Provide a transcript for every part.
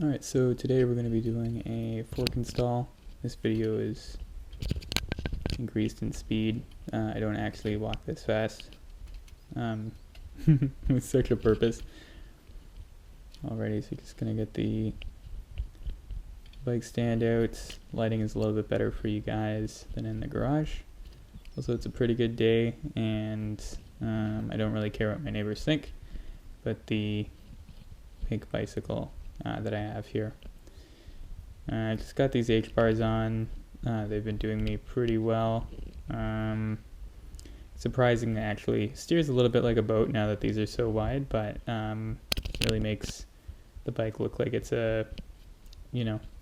Alright, so today we're going to be doing a fork install. This video is increased in speed. I don't actually walk this fast with such a purpose. Alrighty, so just going to get the bike stand out. Lighting is a little bit better for you guys than in the garage. Also, it's a pretty good day, and I don't really care what my neighbors think, but the pink bicycle that I have here. I just got these H-bars on. They've been doing me pretty well. Surprising, actually. Steers a little bit like a boat now that these are so wide, but really makes the bike look like it's a,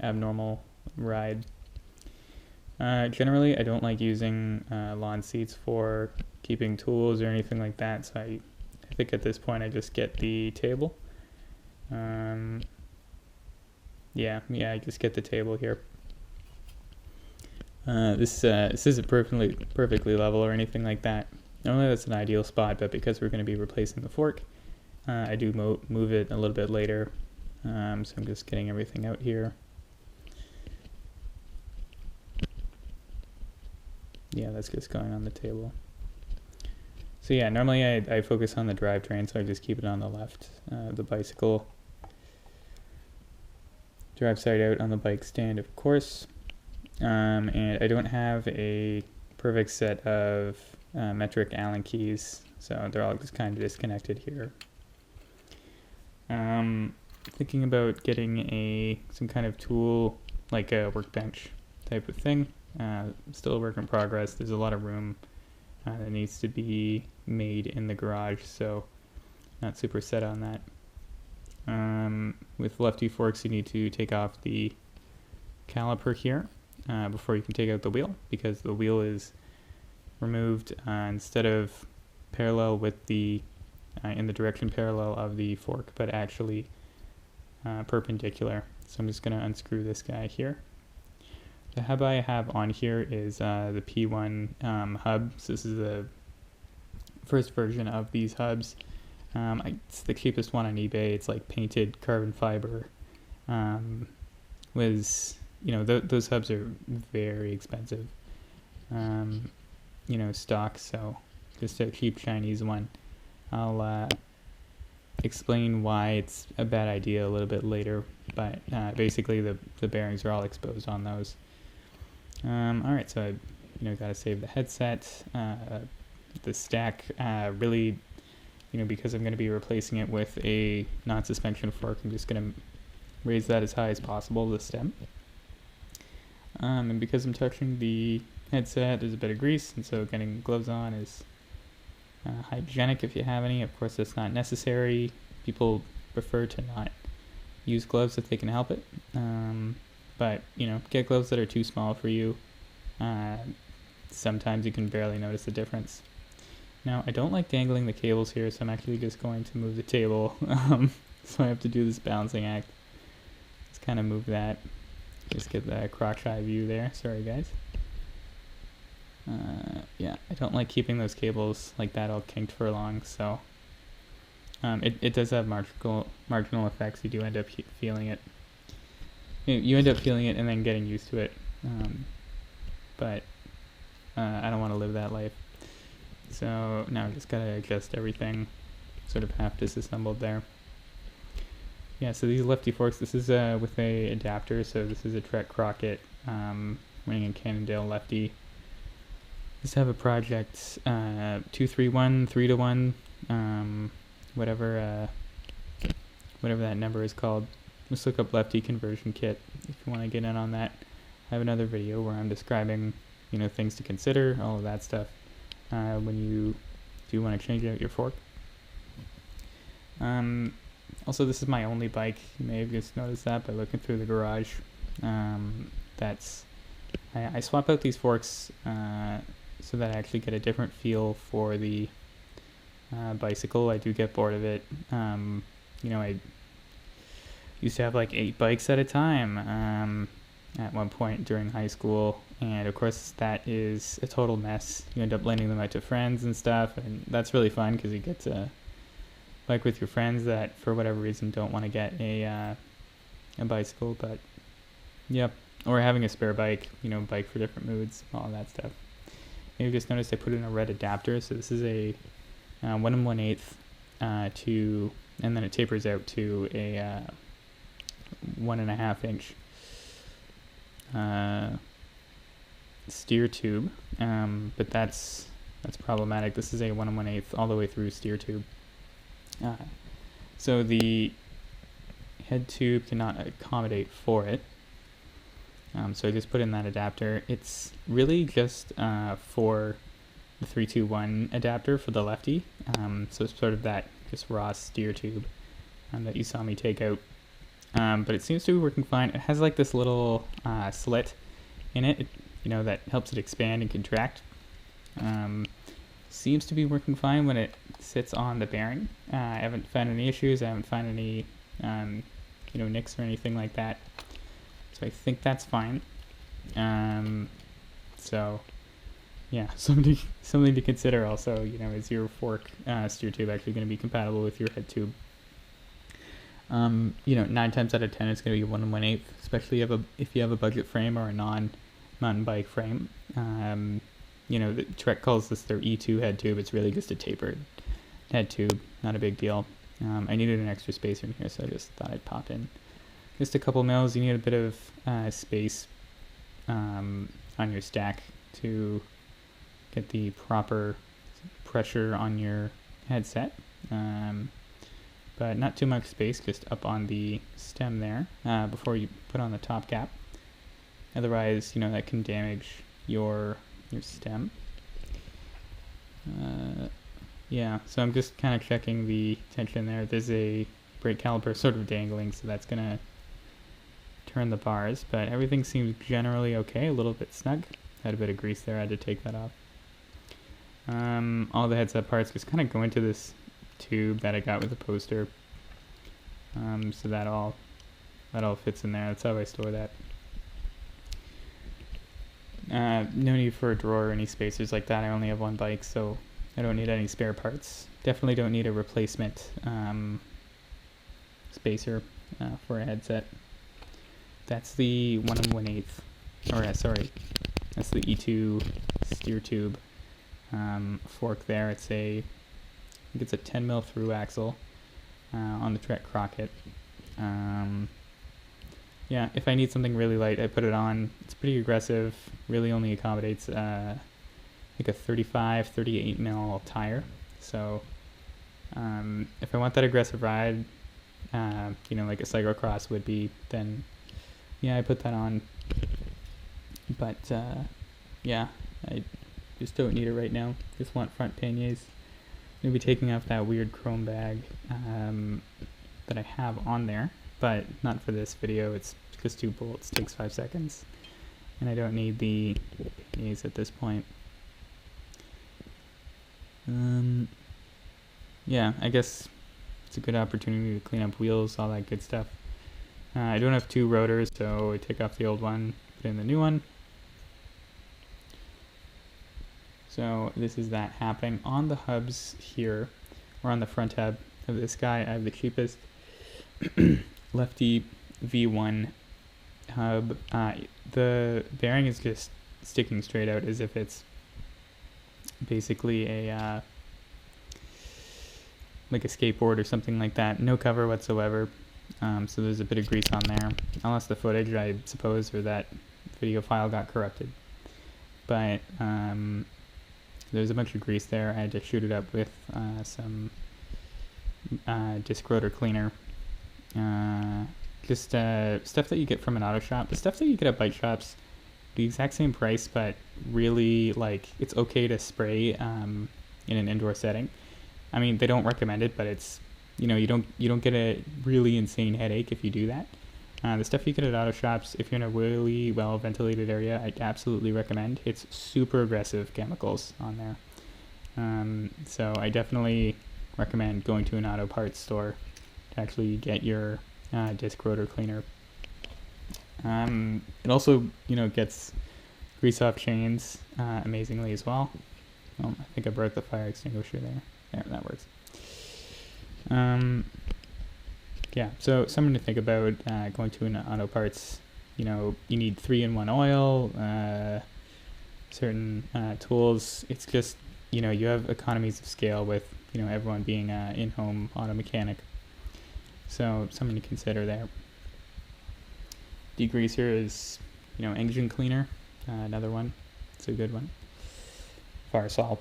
abnormal ride. Generally, I don't like using lawn seats for keeping tools or anything like that, so I think at this point I just get the table. I just get the table here. This isn't perfectly level or anything like that. Normally that's an ideal spot, but because we're going to be replacing the fork, I do move it a little bit later. So I'm just getting everything out here. Yeah, that's just going on the table. So yeah, normally I focus on the drivetrain, so I just keep it on the left. The bicycle drive side out on the bike stand, of course. And I don't have a perfect set of metric Allen keys, so they're all just kind of disconnected here. Thinking about getting some kind of tool, like a workbench type of thing. Still a work in progress. There's a lot of room that needs to be made in the garage, so not super set on that. With lefty forks, you need to take off the caliper here before you can take out the wheel, because the wheel is removed instead of parallel with the in the direction parallel of the fork, but actually perpendicular. So I'm just going to unscrew this guy here. The hub I have on here is the P1 hub. So this is the first version of these hubs. It's the cheapest one on eBay. It's like painted carbon fiber. Those hubs are very expensive. Stock, so just a cheap Chinese one. I'll explain why it's a bad idea a little bit later, but basically the bearings are all exposed on those. Alright, so I gotta save the headset. The stack really, because I'm going to be replacing it with a non-suspension fork, I'm just going to raise that as high as possible, the stem. And because I'm touching the headset, there's a bit of grease, and so getting gloves on is hygienic if you have any. Of course, that's not necessary. People prefer to not use gloves if they can help it. But, get gloves that are too small for you. Sometimes you can barely notice the difference. Now, I don't like dangling the cables here, so I'm actually just going to move the table. So I have to do this balancing act. Just kind of move that. Just get the crotch eye view there. Sorry, guys. I don't like keeping those cables like that all kinked for long, so it does have marginal effects. You do end up feeling it. You end up feeling it and then getting used to it. But I don't want to live that life. So now I just gotta adjust everything, sort of half disassembled there. Yeah, so these lefty forks, this is with a adapter, so this is a Trek Crockett running in Cannondale lefty. Just have a project 231, 3-to-1, whatever that number is called. Just look up lefty conversion kit if you want to get in on that. I have another video where I'm describing, things to consider, all of that stuff. When you do want to change out your fork. Also, this is my only bike. You may have just noticed that by looking through the garage. I swap out these forks so that I actually get a different feel for the bicycle. I do get bored of it. I used to have like 8 bikes at a time at one point during high school, and of course that is a total mess. You end up lending them out to friends and stuff, and that's really fun because you get to bike with your friends that for whatever reason don't want to get a a bicycle, but yep. Or having a spare bike, bike for different moods, all that stuff. Maybe just noticed I put in a red adapter, so this is a 1 1/8 to, and then it tapers out to a 1.5 inch steer tube, but that's problematic. This is a 1 1/8 all the way through steer tube. So the head tube cannot accommodate for it. So I just put in that adapter. It's really just for the 321 adapter for the lefty. So it's sort of that just raw steer tube that you saw me take out. But it seems to be working fine. It has like this little slit in it, that helps it expand and contract. Seems to be working fine when it sits on the bearing. I haven't found any issues. I haven't found any, nicks or anything like that. So I think that's fine. So yeah, something to consider also, is your fork steer tube actually going to be compatible with your head tube? 9 times out of 10 it's going to be 1 1/8, especially if you have a budget frame or a non-mountain bike frame. The Trek calls this their E2 head tube. It's really just a tapered head tube, not a big deal. I needed an extra spacer in here, so I just thought I'd pop in just a couple mils. You need a bit of space on your stack to get the proper pressure on your headset, but not too much space, just up on the stem there before you put on the top cap. Otherwise, that can damage your stem. Yeah, so I'm just kind of checking the tension there. There's a brake caliper sort of dangling, so that's gonna turn the bars, but everything seems generally okay. A little bit snug. Had a bit of grease there. I had to take that off. All the headset parts just kind of go into this tube that I got with the poster. So that all fits in there. That's how I store that. No need for a drawer or any spacers like that. I only have one bike, so I don't need any spare parts. Definitely don't need a replacement spacer for a headset. That's the 1 1/8, or sorry, that's the E2 steer tube fork there. I think it's a 10 mil through axle on the Trek Crockett. Yeah, if I need something really light, I put it on. It's pretty aggressive. Really only accommodates like a 35, 38 mil tire. So if I want that aggressive ride, like a cyclocross would be, then yeah, I put that on. But yeah, I just don't need it right now. Just want front panniers. I'm gonna be taking off that weird chrome bag that I have on there, but not for this video. It's just 2 bolts, takes 5 seconds, and I don't need the panniers at this point. Yeah, I guess it's a good opportunity to clean up wheels, all that good stuff. I don't have 2 rotors, so I take off the old one, put in the new one. So this is that happening. On the hubs here, or on the front hub of this guy, I have the cheapest lefty V1 hub. The bearing is just sticking straight out as if it's basically a like a skateboard or something like that. No cover whatsoever. So there's a bit of grease on there. I lost the footage, I suppose, or that video file got corrupted. But there's a bunch of grease there. I had to shoot it up with some disc rotor cleaner. Just stuff that you get from an auto shop. The stuff that you get at bike shops, the exact same price, but really, like, it's okay to spray in an indoor setting. I mean, they don't recommend it, but it's, you don't get a really insane headache if you do that. The stuff you get at auto shops, if you're in a really well ventilated area, I absolutely recommend. It's super aggressive chemicals on there. So I definitely recommend going to an auto parts store to actually get your disc rotor cleaner. It also, gets grease off chains amazingly as well. Oh, I think I broke the fire extinguisher there. There, that works. yeah, so something to think about going to an auto parts. You know, you need 3-in-1 oil, certain tools. It's just, you know, you have economies of scale with, you know, everyone being in-home auto mechanic. So something to consider there. Degreaser is, you know, engine cleaner, another one. It's a good one. Varsol.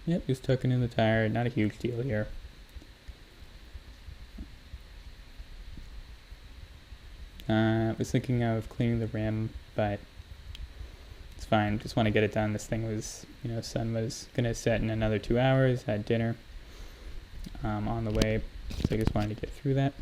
Yep, just tucking in the tire. Not a huge deal here. I was thinking of cleaning the rim, but it's fine. Just want to get it done. This thing was, you know, sun was gonna set in another 2 hours. Had dinner on the way, so I just wanted to get through that.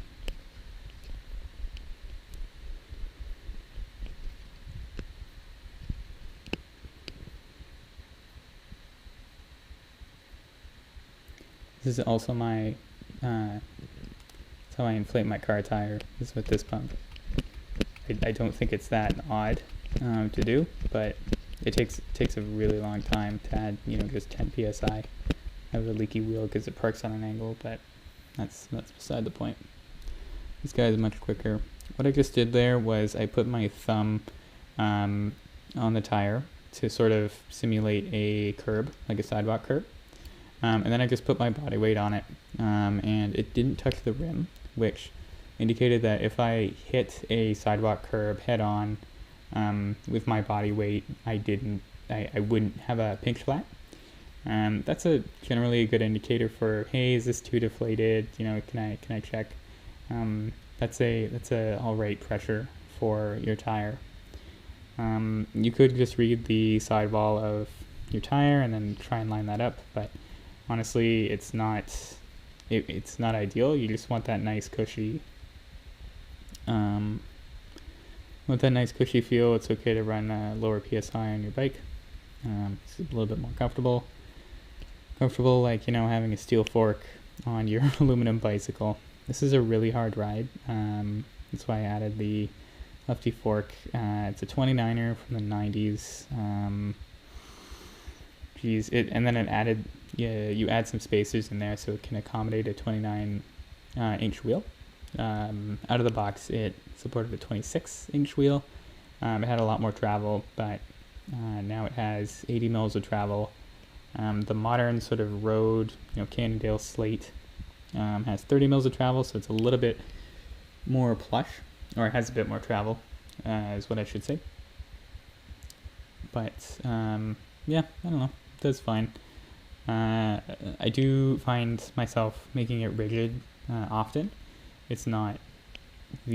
This is also my, that's how I inflate my car tire, is with this pump. I don't think it's that odd to do, but it takes a really long time to add, you know, just 10 psi. I have a leaky wheel because it parks on an angle, but that's beside the point. This guy is much quicker. What I just did there was I put my thumb on the tire to sort of simulate a curb, like a sidewalk curb. And then I just put my body weight on it, and it didn't touch the rim, which indicated that if I hit a sidewalk curb head on with my body weight, I wouldn't have a pinch flat. That's generally a good indicator for, hey, is this too deflated? You know, can I check? That's a all right pressure for your tire. You could just read the sidewall of your tire and then try and line that up, but honestly, it's not ideal. You just want that nice cushy feel. It's okay to run lower PSI on your bike. It's a little bit more comfortable, like, you know, having a steel fork on your aluminum bicycle. This is a really hard ride. That's why I added the lefty fork. It's a 29er from the 90s. And then it added, you add some spacers in there so it can accommodate a 29-inch wheel. Out of the box, it supported a 26-inch wheel. It had a lot more travel, but now it has 80 mils of travel. The modern sort of road, you know, Cannondale slate has 30 mils of travel, so it's a little bit more plush, or it has a bit more travel, is what I should say. But yeah, I don't know. Does fine. I do find myself making it rigid often. It's not how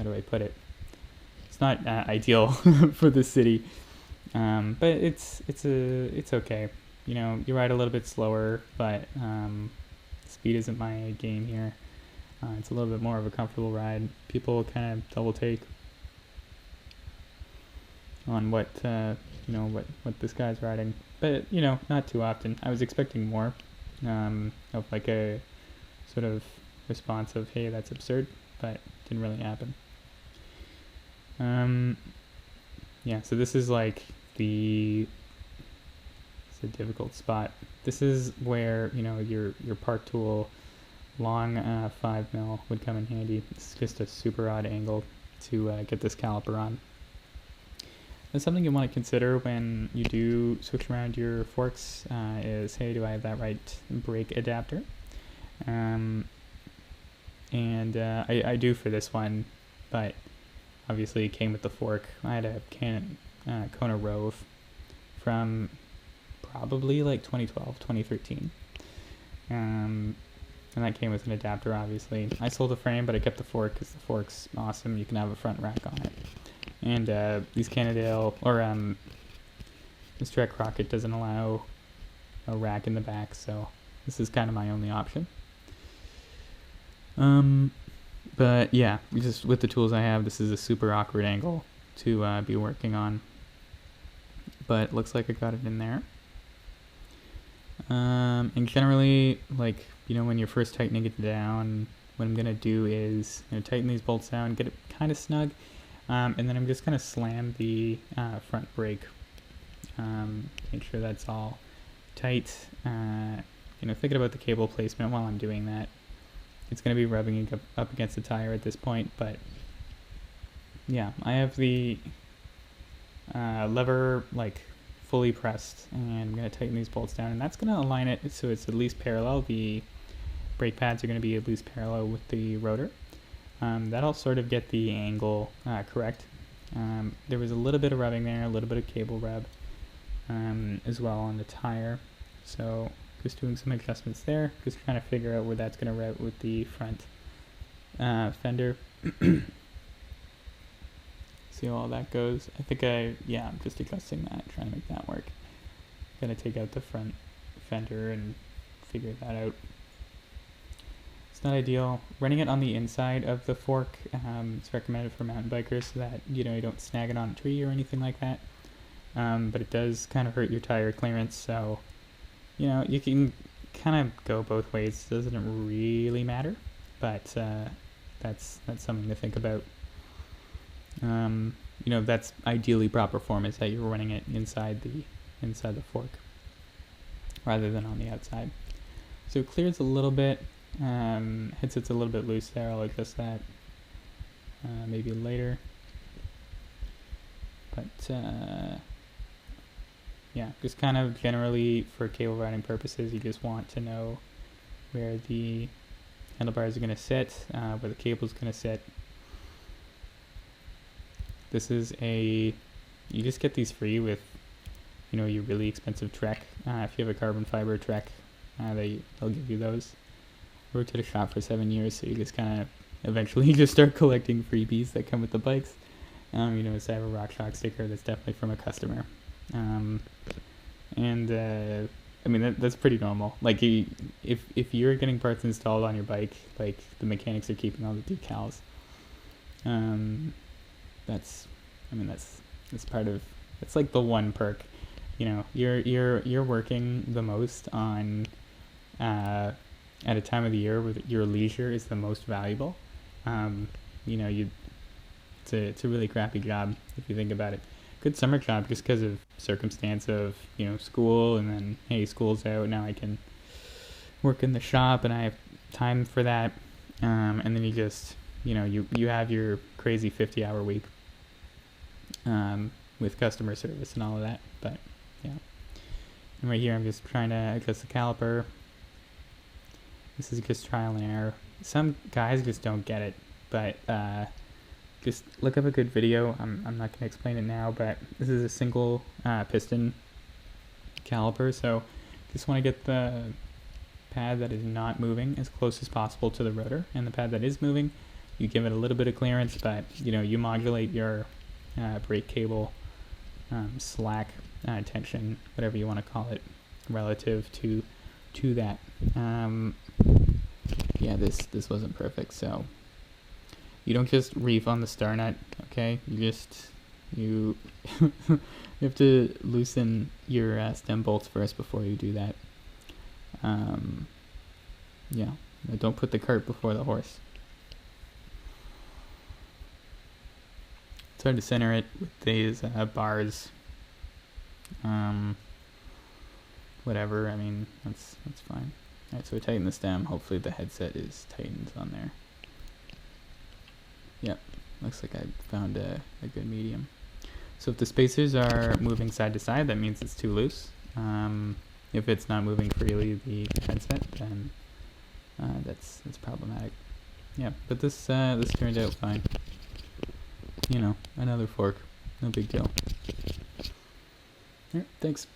do I put it? It's not ideal for the city, but it's okay. You know, you ride a little bit slower, but speed isn't my game here. It's a little bit more of a comfortable ride. People kind of double take on what this guy's riding, but you know, not too often. I was expecting more of like a sort of response of, hey, that's absurd, but didn't really happen. Yeah, so this is like it's a difficult spot. This is where, you know, your park tool long 5mm would come in handy. It's just a super odd angle to get this caliper on. That's something you want to consider when you do switch around your forks, is, hey, do I have that right brake adapter? And I do for this one, but obviously it came with the fork. I had a Kona Rove from probably like 2012, 2013. And that came with an adapter, obviously. I sold the frame, but I kept the fork because the fork's awesome. You can have a front rack on it. And these Cannondale, or this Trek Crockett doesn't allow a rack in the back, so this is kind of my only option. But yeah, just with the tools I have, this is a super awkward angle to be working on. But it looks like I got it in there. And generally, like, you know, when you're first tightening it down, what I'm going to do is, you know, tighten these bolts down, get it kind of snug. And then I'm just going to slam the front brake, make sure that's all tight, thinking about the cable placement while I'm doing that. It's going to be rubbing up against the tire at this point, but yeah, I have the lever like fully pressed, and I'm going to tighten these bolts down, and that's going to align it so it's at least parallel. The brake pads are going to be at least parallel with the rotor. That'll sort of get the angle correct. There was a little bit of rubbing there, a little bit of cable rub as well on the tire, so just doing some adjustments there, just trying to figure out where that's going to route with the front fender. See how all that goes. I think I'm just adjusting that, trying to make that work. Gonna take out the front fender and figure that out. It's not ideal. Running it on the inside of the fork, it's recommended for mountain bikers so that you don't snag it on a tree or anything like that. But it does kind of hurt your tire clearance, so you can kind of go both ways. It doesn't really matter, but that's something to think about. That's ideally proper form, is that you're running it inside the fork rather than on the outside. So it clears a little bit. Headset's a little bit loose there. I'll adjust that maybe later. But yeah, just kind of generally for cable routing purposes, you just want to know where the handlebars are going to sit, where the cable's going to sit. This is you just get these free with, your really expensive Trek. If you have a carbon fiber Trek, they'll give you those. I worked at a shop for 7 years, so you just kind of eventually just start collecting freebies that come with the bikes. So I have a RockShox sticker that's definitely from a customer. That's pretty normal. Like, if you're getting parts installed on your bike, like the mechanics are keeping all the decals. That's part of, it's like the one perk. You're working the most on at a time of the year where your leisure is the most valuable. It's a really crappy job if you think about it. Good summer job just because of circumstance of school, and then hey, school's out, now I can work in the shop and I have time for that. And then you just you have your crazy 50-hour week with customer service and all of that. But yeah, and right here I'm just trying to adjust the caliper. This is just trial and error. Some guys just don't get it, but just look up a good video. I'm not going to explain it now, but this is a single piston caliper, so just want to get the pad that is not moving as close as possible to the rotor, and the pad that is moving, you give it a little bit of clearance, but you modulate your brake cable slack tension, whatever you want to call it, relative to that. Yeah, this wasn't perfect, so you don't just reef on the star nut, okay? You have to loosen your stem bolts first before you do that. Yeah, don't put the cart before the horse. It's hard to center it with these bars. Whatever, that's fine. Alright, so we tighten the stem. Hopefully the headset is tightened on there. Yep, looks like I found a good medium. So if the spacers are moving side to side, that means it's too loose. If it's not moving freely, the headset, then that's problematic. Yeah, but this turned out fine. Another fork, no big deal. Alright, thanks.